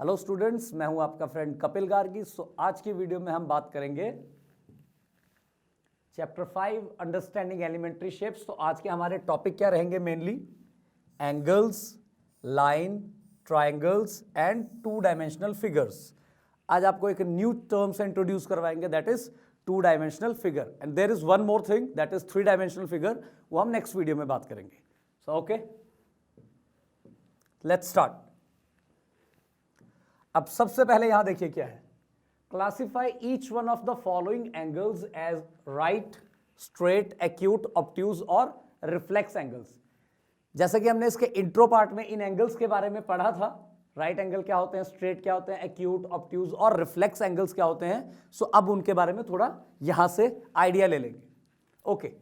Hello students, मैं हूं आपका फ्रेंड कपिल गार्गी। आज की वीडियो में हम बात करेंगे चैप्टर 5 अंडरस्टैंडिंग एलिमेंट्री शेप्स। तो आज के हमारे टॉपिक क्या रहेंगे? Mainly angles, line, triangles and two dimensional figures. आज आपको एक न्यू टर्म से इंट्रोड्यूस करवाएंगे, that is two dimensional figure, and there is one more thing that is three dimensional figure. वो हम नेक्स्ट वीडियो में बात करेंगे। So okay, let's start. अब सबसे पहले यहां देखिए क्या है, classify each one of the following angles as right, straight, acute, obtuse और रिफ्लेक्स एंगल्स। जैसे कि हमने इसके इंट्रो पार्ट में इन एंगल्स के बारे में पढ़ा था, राइट एंगल क्या होते हैं, स्ट्रेट क्या होते हैं, एक्यूट, ऑब्ट्यूज और रिफ्लेक्स एंगल्स क्या होते हैं। सो अब उनके बारे में थोड़ा यहां से आइडिया ले लेंगे। ओके,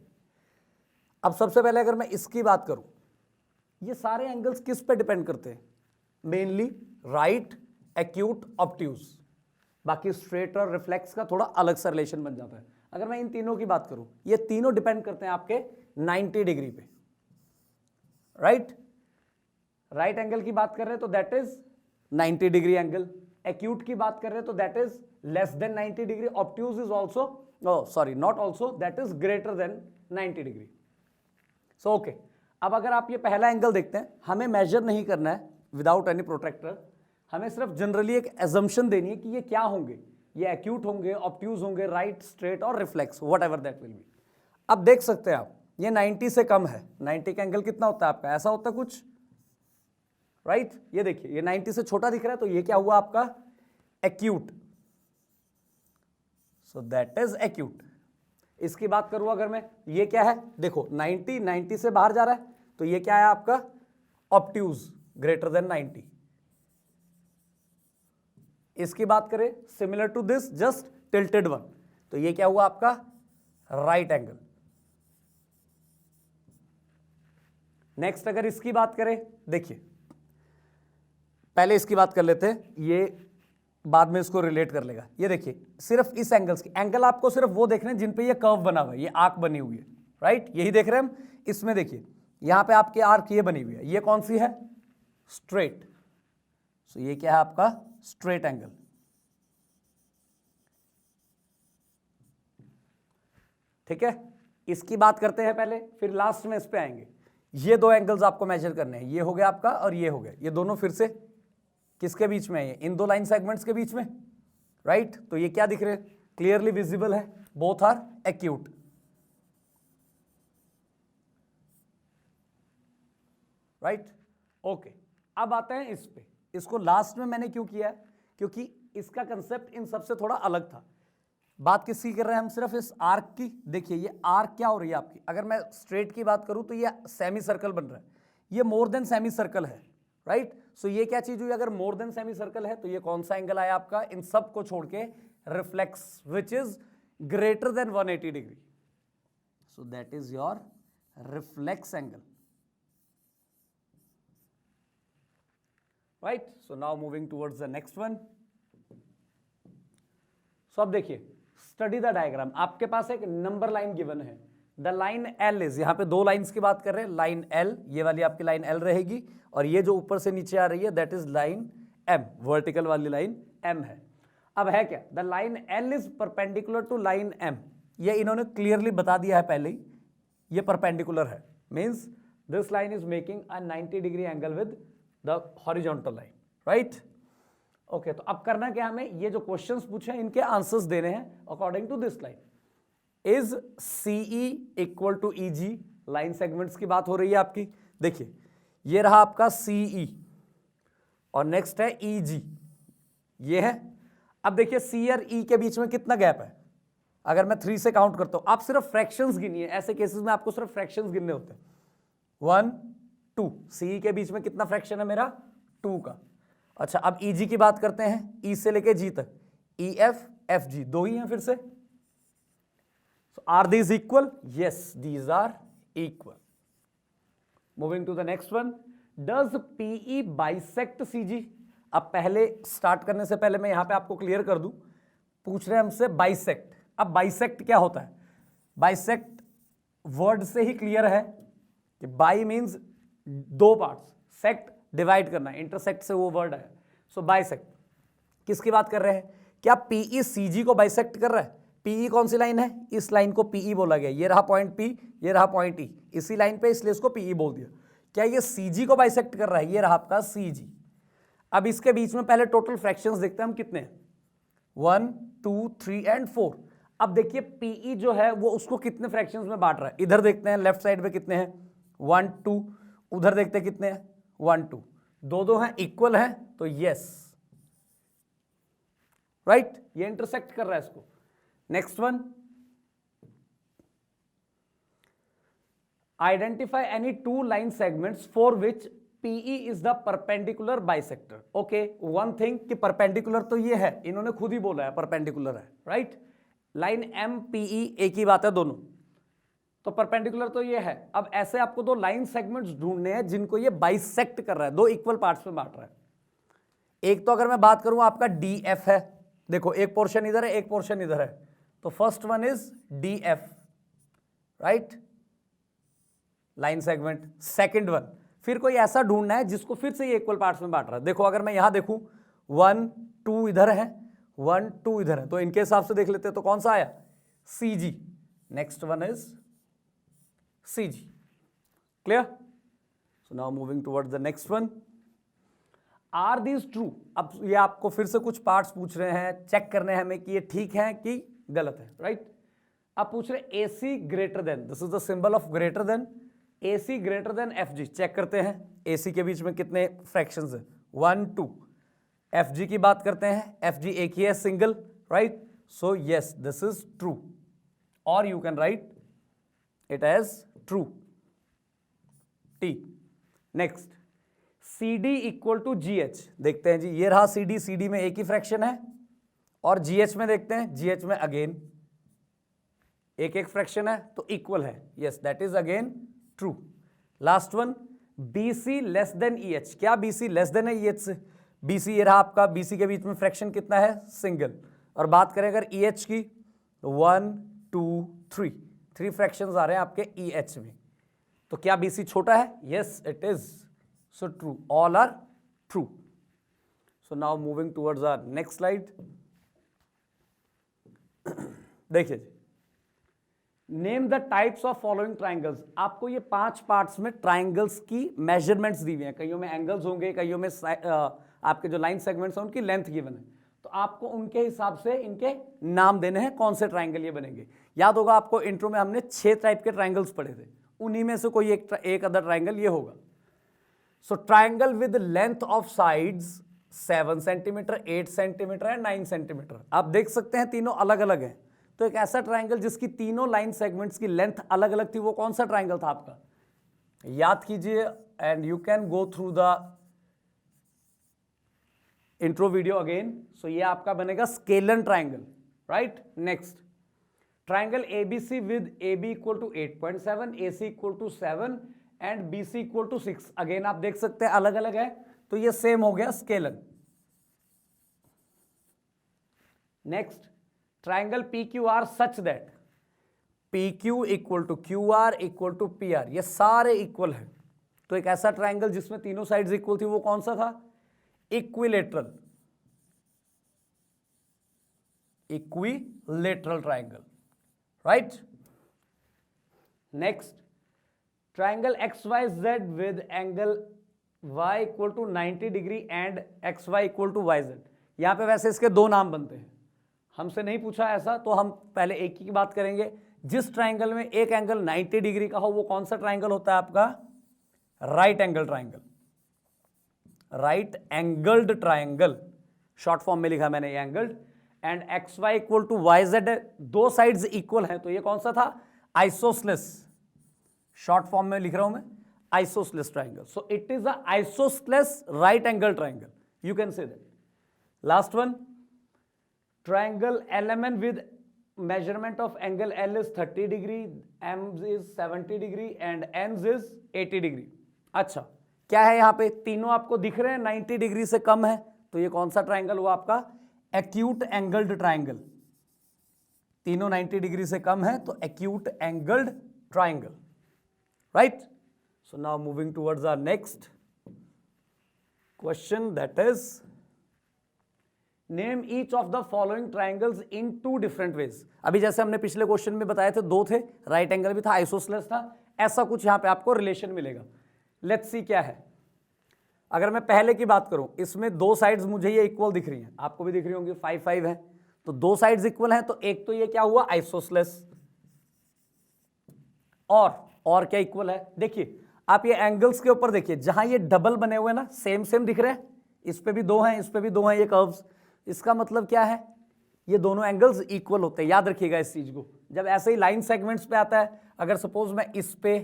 अब सबसे पहले अगर मैं इसकी बात करूं, ये सारे एंगल्स किस पे डिपेंड करते हैं? Mainly right, acute, obtuse. बाकी स्ट्रेट और रिफ्लेक्स का थोड़ा अलग सा रिलेशन बन जाता है। अगर मैं इन तीनों की बात करूं, ये तीनों डिपेंड करते हैं आपके 90 डिग्री पे। राइट एंगल की बात कर रहे हैं तो that is 90 degree angle. Acute की बात कर रहे हैं तो that is less than 90 degree. Obtuse is also sorry not also, that is greater than 90 degree. So okay, अब अगर आप ये पहला एंगल देखते हैं, हमें मेजर नहीं करना है विदाउट एनी प्रोट्रैक्टर, हमें सिर्फ जनरली एक एजम्पशन देनी है कि ये क्या होंगे, ये एक्यूट होंगे, ऑब्ट्यूज होंगे, राइट, स्ट्रेट और reflex, what ever that will be. अब देख सकते हैं आप, ये 90 से कम है। 90 का एंगल कितना होता है आपका? ऐसा होता है कुछ, राइट ये देखिए, ये 90 से छोटा दिख रहा है, तो ये क्या हुआ आपका? Acute. So that is acute. इसकी बात करूं अगर मैं, ये क्या है? देखो 90 से बाहर जा रहा है, तो ये क्या है आपका? Obtuse, greater than 90। इसकी बात करें similar to this, just tilted one, तो ये क्या हुआ आपका? Right angle. नेक्स्ट अगर इसकी बात करें, देखिए पहले इसकी बात कर लेते हैं, ये बाद में इसको रिलेट कर लेगा। ये देखिए, सिर्फ इस एंगल्स की, एंगल आपको सिर्फ वो देखने हैं जिन पे ये कर्व बना हुआ है, ये आर्क बनी हुई है, राइट, यही देख रहे हैं हम। इसमें देखिए यहां पे आपके आर्क ये बनी हुई है, ये कौन सी है? स्ट्रेट। सो ये क्या है आपका? Straight angle. ठीक है, इसकी बात करते हैं पहले, फिर लास्ट में इस पे आएंगे। ये दो एंगल्स आपको मेजर करने हैं, ये हो गया आपका और ये हो गया। ये दोनों फिर से किसके बीच में है? इन दो लाइन सेगमेंट्स के बीच में, राइट। तो ये क्या दिख रहे हैं? क्लियरली विजिबल है, both are acute. Right, okay. अब आते हैं इस पे। इसको लास्ट में मैंने क्यों किया है? क्योंकि इसका कंसेप्ट इन सबसे थोड़ा अलग था। बात किसकी कर रहे हैं हम? सिर्फ इस आर्क की। देखिए ये आर्क क्या हो रही है आपकी, अगर मैं स्ट्रेट की बात करूं तो ये सेमी सर्कल बन रहा है, ये मोर देन सेमी सर्कल है, राइट। सो ये क्या चीज हुई? अगर मोर देन सेमी सर्कल है तो ये कौन सा एंगल आया आपका? इन सब को छोड़ के reflex, which is greater than 180 degree. So that is your reflex angle, right. So now moving towards the next one. So अब देखिए, स्टडी द डायग्राम। आपके पास एक नंबर लाइन गिवन है, द लाइन एल इज, यहां पे दो lines की बात कर रहे हैं, लाइन एल, ये वाली आपकी लाइन एल रहेगी, और ये जो ऊपर से नीचे आ रही है that is line M, vertical वाली लाइन एम है। अब है क्या? The line L is perpendicular to line M. ये इन्होंने क्लियरली बता दिया है पहले ही, ये परपेंडिकुलर है, means this line is making a 90 degree angle with the horizontal line, right. Okay, तो अब करना क्या हमें? ये जो क्वेश्चंस पूछे हैं इनके आंसर्स देने हैं according to this line. Is CE equal to EG? Line segments की बात हो रही है आपकी। देखिए ये रहा आपका सीई और नेक्स्ट है ईजी, ये है। अब देखिए सी और ई के बीच में कितना गैप है? अगर मैं 3 से काउंट करता हूं, आप सिर्फ फ्रैक्शंस गिनिए, ऐसे केसेस में आपको सिर्फ फ्रैक्शंस गिनने होते हैं। 1 2, सी के बीच में कितना फ्रैक्शन है मेरा? 2 का। अच्छा, अब ईजी की बात करते हैं, ई से लेके जी तक, ई एफ एफ जी, दो ही हैं फिर से। Are these equal? Yes, these are equal. Moving to the next one, does PE bisect CG? अब पहले स्टार्ट करने से पहले मैं यहां पे आपको क्लियर कर दूं, पूछ रहे हैं हमसे बाइसेक्ट। अब बाइसेक्ट क्या होता है? बाइसेक्ट वर्ड से ही क्लियर है कि बाई मीन्स दो पार्ट्स, सेक्ट डिवाइड करना, इंटरसेक्ट से वो वर्ड है। सो बाइसेक्ट, किसकी बात कर रहे हैं? क्या पीई सीजी को बाइसेक्ट कर रहा है? पीई कौन सी लाइन है? इस लाइन को पीई बोला गया, ये रहा पॉइंट पी, ये रहा पॉइंट ई, इसी लाइन पे, इसलिए इसको पीई बोल दिया। क्या ये सीजी को बाइसेक्ट कर रहा है? ये रहा आपका सीजी। अब इसके बीच में पहले टोटल फ्रैक्शंस देखते हैं हम कितने हैं, 1 2 3 एंड 4। अब देखिए पीई जो है वो उसको कितने फ्रैक्शंस में बांट रहा है, इधर देखते हैं लेफ्ट साइड पे कितने हैं, 1 2, उधर देखते हैं कितने हैं, 1 2, दो हैं, इक्वल हैं, तो यस राइट, ये इंटरसेक्ट कर रहा है इसको। Next one, identify any two line segments for which PE is the perpendicular bisector. Okay, one thing कि परपेंडिकुलर तो ये है, इन्होंने खुद ही बोला है परपेंडिकुलर है, राइट। लाइन MPE एक ही बात है दोनों, तो परपेंडिकुलर तो ये है। अब ऐसे आपको दो लाइन सेगमेंट्स ढूंढने हैं जिनको ये बाइसेक्ट कर रहा है, दो इक्वल पार्ट्स में बांट रहा है। एक तो अगर मैं बात करूं आपका DF है, देखो एक पोर्शन इधर है, एक पोर्शन इधर है, तो first one is DF, right, line segment. Second one, फिर कोई ऐसा ढूंढना है जिसको फिर से ये इक्वल पार्ट्स में बांट रहा है। देखो अगर मैं यहां देखूं 1 2 इधर है, 1 2 इधर है, तो इनके हिसाब से देख लेते हैं, तो कौन सा आया, CG। Next one is CG, clear. So now moving towards the next one, are these true. अब ये आपको फिर से कुछ पार्ट्स पूछ रहे हैं, चेक करने हैं हमें कि ये ठीक है कि गलत है, राइट। अब पूछ रहे AC greater than, this is the symbol of greater than, AC greater than FG। Check करते हैं AC के बीच में कितने फ्रैक्शंस हैं, 1 2। FG की बात करते हैं, FG एक ही है, single, right. So yes this is true, और you can write it as true, T। Next, CD equal to GH। देखते हैं जी, ये रहा CD, CD में एक ही फ्रैक्शन है, और GH में देखते हैं, GH में अगेन एक एक फ्रैक्शन है, तो इक्वल है, yes that is again true. Last one, BC less than EH। क्या BC लेस देन है EH से? BC ये रहा आपका, BC के बीच में फ्रैक्शन कितना है, सिंगल। और बात करें अगर EH की, तो 1 2 3, 3 फ्रैक्शंस आ रहे हैं आपके EH में, तो क्या BC छोटा है? Yes it is, so true, all are true. So now moving towards our next slide. देखिए जी, name the types of following triangles. आपको ये 5 पार्ट्स में ट्राइंगल्स की मेजरमेंट्स दी हुई हैं, कईयों में एंगल्स होंगे, कईयों में आपके जो लाइन सेगमेंट्स हैं उनकी लेंथ गिवन है, तो आपको उनके हिसाब से इनके नाम देने हैं, कौन से ट्राइंगल ये बनेंगे। याद होगा आपको इंट्रो में हमने 6 टाइप के ट्राइंगल्स पढ़े थे, उन्हीं में से कोई एक अदर ट्राइंगल ये होगा। So triangle with length of sides 7 centimetre, 8 centimetre and 9 centimetre. आप देख सकते हैं तीनों अलग अलग हैं, तो एक ऐसा ट्राइंगल जिसकी तीनों लाइन सेगमेंट्स की लेंथ अलग अलग थी, वो कौन सा ट्राइंगल था आपका, याद कीजिए, and you can go through the intro video again. So ये आपका बनेगा scalene triangle, right. Next, triangle ABC with AB equal to 8.7, AC equal to 7 and BC equal to 6। Again आप देख सकते हैं अलग अलग है, तो ये सेम हो गया scalene. Next, triangle PQR such that PQ equal to QR equal to PR, ये सारे इक्वल हैं, तो एक ऐसा ट्राइंगल जिसमें तीनों साइड्स इक्वल थी, वो कौन सा था, equilateral, equilateral triangle, right. Next, triangle XYZ with angle Y equal to 90 degree and XY equal to YZ। यहां पे वैसे इसके दो नाम बनते हैं, हमसे नहीं पूछा ऐसा, तो हम पहले एक ही की बात करेंगे। जिस ट्राइंगल में एक एंगल 90 डिग्री का हो वो कौन सा ट्राइंगल होता है आपका, right angle triangle, right angled triangle, short form में लिखा मैंने angled. And XY equal to YZ, दो साइड्स इक्वल हैं, तो ये कौन सा था, आइसोसलेस, शॉर्ट फॉर्म में लिख रहा हूं मैं, isosceles triangle. So it is a isosceles right angle triangle, you can say that. Last one, triangle LMN with measurement of angle L is 30 degree, M is 70 degree and N is 80 degree। अच्छा, क्या है यहाँ पे, तीनों आपको दिख रहे हैं 90 डिग्री से कम है, तो ये कौन सा ट्राइंगल हुआ आपका, एक्यूट एंगल्ड ट्राइंगल। तीनों 90 डिग्री से कम है, तो acute angled triangle, right. So now moving towards our next question, that is name each of the following triangles in 2 different ways. अभी जैसे हमने पिछले क्वेश्चन में बताए थे 2 थे, राइट एंगल भी था, आइसोसेलेस था, ऐसा कुछ यहां पे आपको रिलेशन मिलेगा। लेट्स सी क्या है। अगर मैं पहले की बात करूं, इसमें 2 साइड्स मुझे ये इक्वल दिख रही हैं, आपको भी दिख रही होंगी, 5 5 है, तो 2 साइड्स इक्वल हैं, तो एक तो ये क्या हुआ, आइसोसेलेस। और क्या इक्वल है, देखिए आप ये एंगल्स के ऊपर देखिए, जहां ये डबल बने हुए ना, सेम सेम दिख रहे हैं, इस पे भी 2 हैं, इस पे भी 2 हैं, ये कर्व्स, इसका मतलब क्या है, ये दोनों एंगल्स इक्वल होते हैं। याद रखिएगा इस चीज को, जब ऐसे ही लाइन सेगमेंट्स पे आता है, अगर सपोज मैं इस पे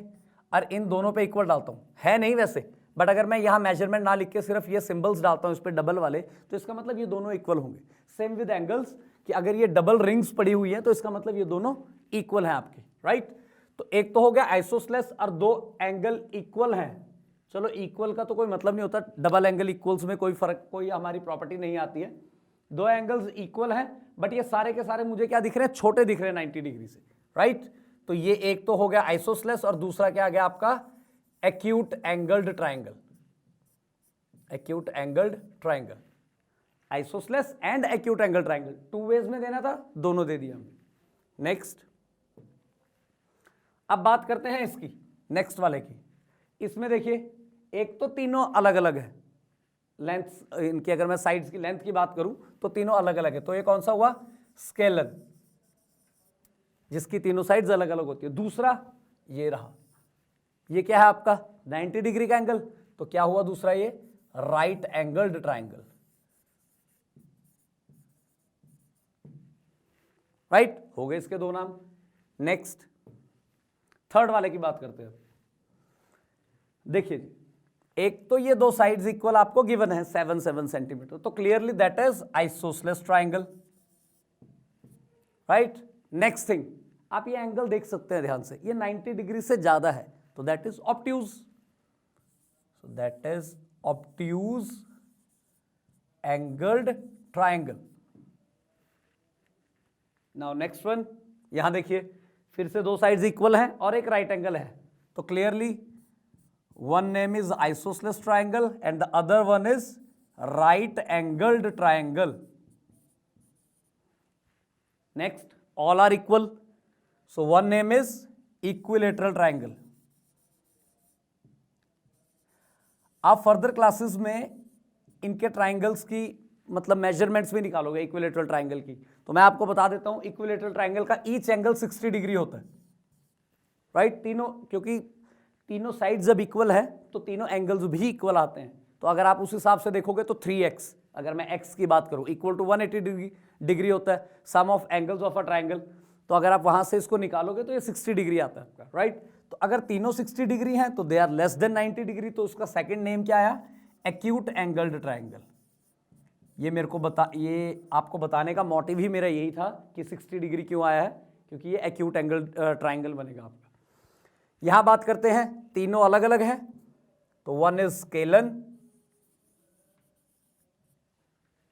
और इन दोनों पे इक्वल डालता हूं, है नहीं वैसे, बट अगर मैं यहां मेजरमेंट ना लिख के सिर्फ ये सिंबल्स डालता हूं इस पे डबल वाले, तो इसका मतलब ये दोनों इक्वल होंगे। सेम विद एंगल्स, कि अगर ये डबल रिंग्स पड़ी हुई है तो इसका मतलब ये दोनों इक्वल हैं आपके, राइट। तो एक तो हो गया आइसोसेलेस और 2 एंगल इक्वल हैं। चलो इक्वल का तो कोई मतलब नहीं होता, डबल एंगल इक्वल्स में कोई फर्क, कोई हमारी प्रॉपर्टी नहीं आती है। 2 एंगल्स इक्वल हैं, बट ये सारे के सारे मुझे क्या दिख रहे हैं, छोटे दिख रहे हैं 90 डिग्री से, राइट। तो ये एक तो हो गया आइसोसेलेस और दूसरा क्या आ गया आपका, acute angled triangle. Acute angled triangle, isosceles and acute angle triangle, 2 ways में देना था, दोनों दे दिया हमने। नेक्स्ट, अब बात करते हैं इसकी, नेक्स्ट वाले की। इसमें देखिए एक तो तीनों अलग अलग है, लेंथ इनकी, अगर मैं साइड्स की लेंथ की बात करूं तो तीनों अलग अलग है। तो ये कौन सा हुआ, स्केलर, जिसकी तीनों साइड्स अलग अलग होती है। दूसरा ये रहा, ये क्या है आपका 90 डिग्री का एंगल, तो क्या हुआ दूसरा, ये राइट एंगल्ड ट्राइंगल, राइट, हो गए इसके 2 नाम। नेक्स्ट, थर्ड वाले की बात करते हैं। देखिए एक तो ये 2 साइड्स इक्वल आपको गिवन है 7 7 सेंटीमीटर, तो clearly that is isosceles triangle, right. Next thing, आप ये एंगल देख सकते हैं ध्यान से, ये 90 डिग्री से ज्यादा है, तो that is obtuse, so that is obtuse angled triangle. Now next one, यहां देखिए फिर से 2 साइड्स इक्वल हैं और एक राइट एंगल है, तो clearly one name is isosceles triangle and the other one is right angled triangle. Next, all are equal, so one name is equilateral triangle. आप फर्दर क्लासेस में इनके ट्राइंगल्स की मतलब मेजरमेंट्स भी निकालोगे इक्विलेटरल ट्राइंगल की, तो मैं आपको बता देता हूं इक्विलेटरल ट्राइंगल का ईच एंगल 60 डिग्री होता है, राइट। तीनों, क्योंकि तीनों साइड्स जब इक्वल है तो तीनों एंगल्स भी इक्वल आते हैं। तो अगर आप उस हिसाब से देखोगे तो 3x, अगर मैं x की बात करूं, इक्वल टू 180 डिग्री होता है sum of angles of a triangle. तो अगर आप वहां से इसको निकालोगे तो ये 60 डिग्री आता है आपका, राइट। तो अगर तीनों 60 डिग्री हैं तो they are less than 90 degree, तो उसका सेकेंड नेम क्या आया, एक्यूट एंगल्ड ट्राइंगल। ये मेरे को ये आपको बताने का मोटिव ही मेरा यही था कि 60 डिग्री क्यों आया है, क्योंकि ये एक्यूट एंगल ट्राइंगल बनेगा आपका। यहां बात करते हैं, तीनों अलग अलग हैं, तो one is scalene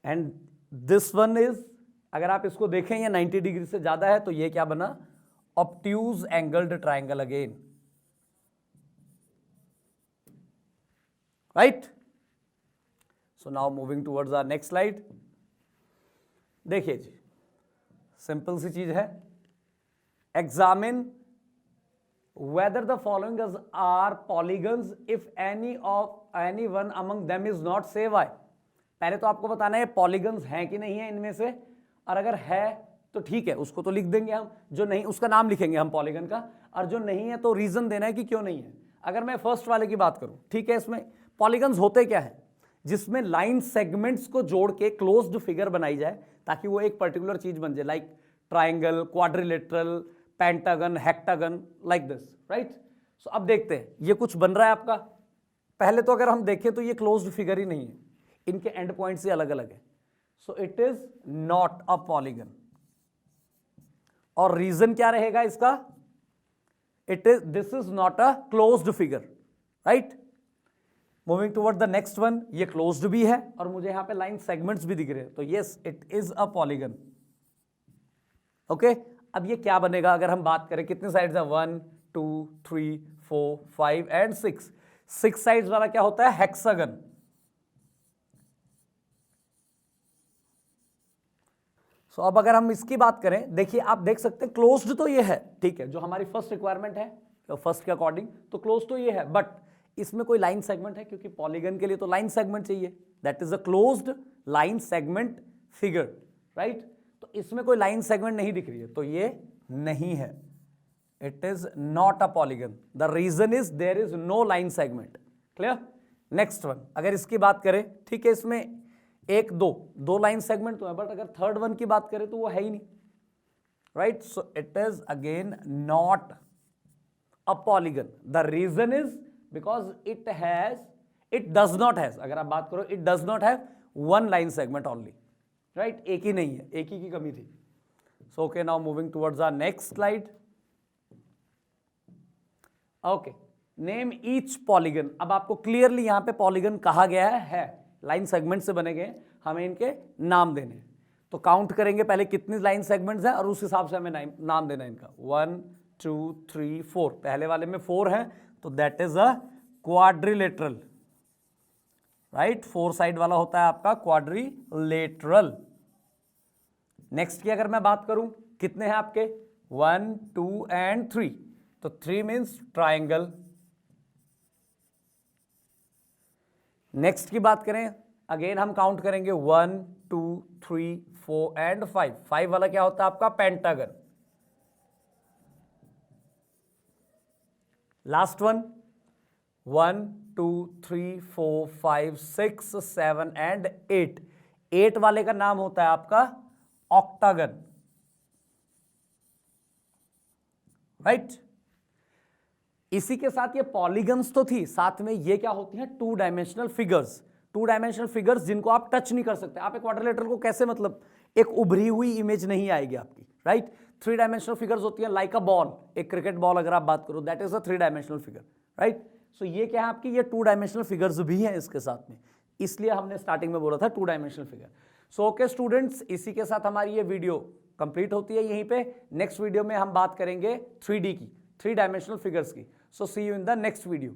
and this one is, अगर आप इसको देखें ये 90 डिग्री से ज्यादा है, तो ये क्या बना, obtuse angled triangle again, right. So now moving towards our next slide. देखिए जी, सिंपल सी चीज है, examine whether the following are polygons if any one among them is not, say why। पहले तो आपको बताना है पॉलीगन्स हैं कि नहीं है इनमें से, और अगर है तो ठीक है, उसको तो लिख देंगे हम, जो नहीं उसका नाम लिखेंगे हम पॉलीगन का, और जो नहीं है तो रीजन देना है कि क्यों नहीं है। अगर मैं फर्स्ट वाले की बात करूं, ठीक है, इसमें पॉलीगन्स होते क्या है, जिसमें लाइन सेगमेंट्स को जोड़ के क्लोज्ड फिगर बनाई जाए ताकि वो एक पर्टिकुलर चीज बन जाए, like triangle, quadrilateral, pentagon, hexagon, like this, right. So अब देखते हैं ये कुछ बन रहा है आपका। पहले तो अगर हम देखें तो ये क्लोज्ड फिगर ही नहीं है, इनके एंड पॉइंट्स ही अलग अलग है, सो it is not a polygon. और रीजन क्या रहेगा इसका, this is not a closed figure, right. Moving toward the next one, ये क्लोज्ड भी है और मुझे यहां पे लाइन सेगमेंट्स भी दिख रहे हैं, तो yes it is a polygon, okay. अब ये क्या बनेगा, अगर हम बात करें कितने साइड्स है, 1 2 3 4 5 एंड 6 साइड्स वाला क्या होता है, हेक्सागन। सो अब अगर हम इसकी बात करें, देखिए आप देख सकते हैं क्लोज्ड तो ये है, ठीक है, जो हमारी फर्स्ट रिक्वायरमेंट है, तो फर्स्ट के अकॉर्डिंग तो क्लोज तो ये है, बट इसमें कोई लाइन सेगमेंट है, क्योंकि पॉलीगन के लिए तो लाइन सेगमेंट चाहिए, that is a closed line segment figure, right. तो इसमें कोई लाइन सेगमेंट नहीं दिख रही है, तो ये नहीं है, it is not a polygon. The reason is there is no line segment. Clear. Next one, अगर इसकी बात करें, ठीक है, इसमें एक दो लाइन सेगमेंट तो है, बट अगर थर्ड वन की बात करें तो वो है ही नहीं, right. So it is again not a polygon. The reason is because it does not has, अगर आप बात करो, it does not have one line segment only, right, एक ही नहीं है, एक ही की कमी थी। So okay, now moving towards our next slide. Okay, name each polygon. अब आपको क्लियरली यहां पे पॉलीगन कहा गया है, लाइन सेगमेंट से बने गए, हमें इनके नाम देने हैं। तो काउंट करेंगे पहले कितनी लाइन सेगमेंट्स हैं और उस हिसाब से हमें नाम देना है इनका। 1 2 3 4, पहले वाले में 4 है, तो that is a quadrilateral, right. 4 side वाला होता है आपका क्वाड्रिलेटरल। नेक्स्ट की अगर मैं बात करूं, कितने हैं आपके, 1 2 एंड 3, तो 3 मीन्स ट्राइंगल। नेक्स्ट की बात करें, अगेन हम काउंट करेंगे 1 2 3 4 एंड 5, 5 वाला क्या होता है आपका पेंटागन। लास्ट वन 1 2 3 4 5 6 7 एंड 8, 8 वाले का नाम होता है आपका ऑक्टागन, राइट। इसी के साथ ये पॉलीगन्स तो थी, साथ में ये क्या होती हैं, 2 डायमेंशनल फिगर्स। 2 डायमेंशनल फिगर्स जिनको आप टच नहीं कर सकते। आप एक क्वाड्रिलेटरल को कैसे, मतलब एक उभरी हुई इमेज नहीं आएगी आपकी, राइट। 3 डायमेंशनल फिगर्स होती हैं, लाइक अ बॉल, एक क्रिकेट बॉल अगर आप बात करो, that is a 3 dimensional figure, right. So ये क्या है आपकी, ये 2 डायमेंशनल फिगर्स भी हैं इसके साथ में, इसलिए हमने स्टार्टिंग में बोला था 2 dimensional figure. So okay students, इसी के साथ हमारी ये वीडियो कंप्लीट होती है यहीं पे। नेक्स्ट वीडियो में हम बात करेंगे 3D की, 3 डायमेंशनल फिगर्स की। So see you in the next video.